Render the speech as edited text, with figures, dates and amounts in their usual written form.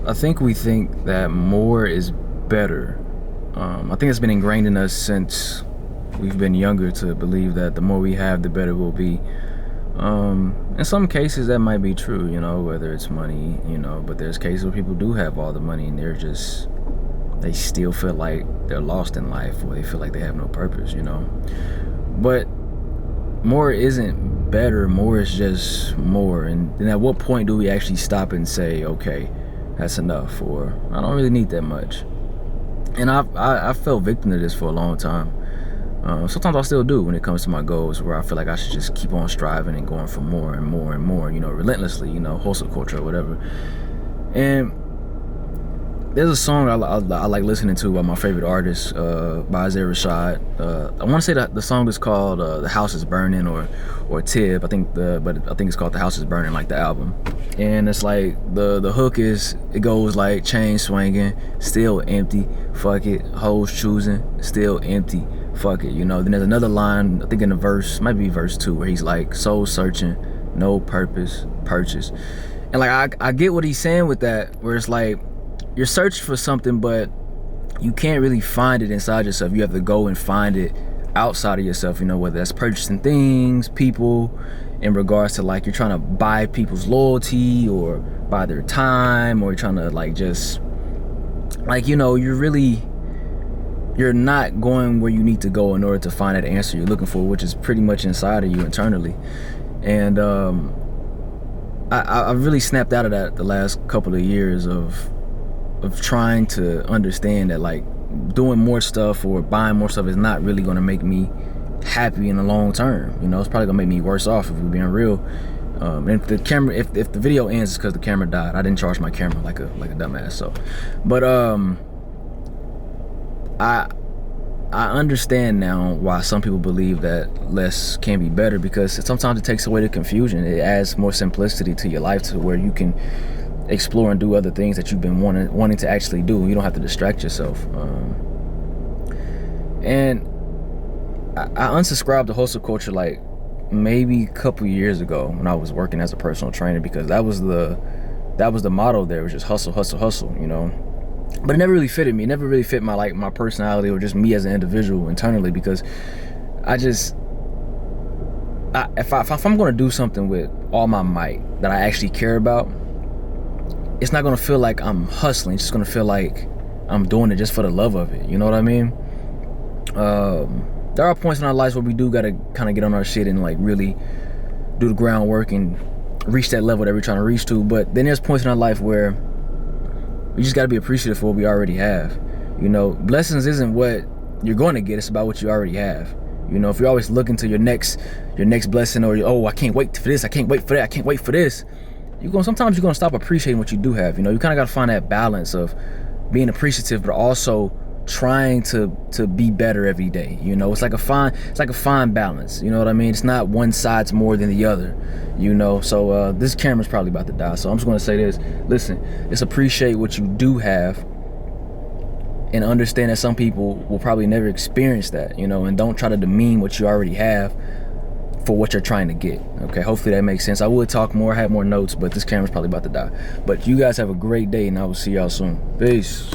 I think we think that more is better. I think it's been ingrained in us since we've been younger to believe that the more we have, the better we'll be. In some cases, that might be true, whether it's money, but there's cases where people do have all the money and they still feel like they're lost in life or they feel like they have no purpose. But more isn't better, more is just more. And then at what point do we actually stop and say, okay, that's enough, or I don't really need that much? And I fell victim to this for a long time. Sometimes I still do when it comes to my goals, where I feel like I should just keep on striving and going for more and more and more, relentlessly, hustle culture or whatever. And there's a song I like listening to by my favorite artist, by Isaiah Rashad. I want to say that the song is called "The House Is Burning" or "Tib." But I think it's called "The House Is Burning," like the album. And it's like the hook it goes like chain swinging, still empty, fuck it, hoes choosing, still empty, fuck it. Then there's another line, I think in the verse, might be verse 2, where he's like soul searching, no purpose, purchase. And like I get what he's saying with that, where it's like you're searching for something, but you can't really find it inside yourself. You have to go and find it outside of yourself, whether that's purchasing things, people, in regards to like you're trying to buy people's loyalty or buy their time, or you're trying to like just like, you're not going where you need to go in order to find that answer you're looking for, which is pretty much inside of you internally. And I really snapped out of that the last couple of years of trying to understand that like doing more stuff or buying more stuff is not really going to make me happy in the long term. It's probably gonna make me worse off, if we're being real. And if the video ends, it's because the camera died. I didn't charge my camera like a dumbass. So, but I understand now why some people believe that less can be better, because sometimes it takes away the confusion. It adds more simplicity to your life, to where you can explore and do other things that you've been wanting to actually do. You don't have to distract yourself. And I unsubscribed to hustle culture like maybe a couple years ago when I was working as a personal trainer, because that was the motto there, was just hustle, hustle, hustle. But it never really fitted me. It never really fit my personality or just me as an individual internally, because if I'm going to do something with all my might that I actually care about, it's not going to feel like I'm hustling. It's just going to feel like I'm doing it just for the love of it. You know what I mean? There are points in our lives where we do got to kind of get on our shit and like really do the groundwork and reach that level that we're trying to reach to. But then there's points in our life where we just got to be appreciative for what we already have. Blessings isn't what you're going to get. It's about what you already have. If you're always looking to your next blessing, or I can't wait for this, I can't wait for that, I can't wait for this, sometimes you're going to stop appreciating what you do have. You kind of got to find that balance of being appreciative, but also trying to be better every day. It's like a fine balance. You know what I mean? It's not one side's more than the other. So this camera's probably about to die, so I'm just going to say this. Listen, just appreciate what you do have, and understand that some people will probably never experience that. And don't try to demean what you already have for what you're trying to get. Okay, hopefully that makes sense. I would talk more, I have more notes, but this camera's probably about to die. But you guys have a great day, and I will see y'all soon. Peace.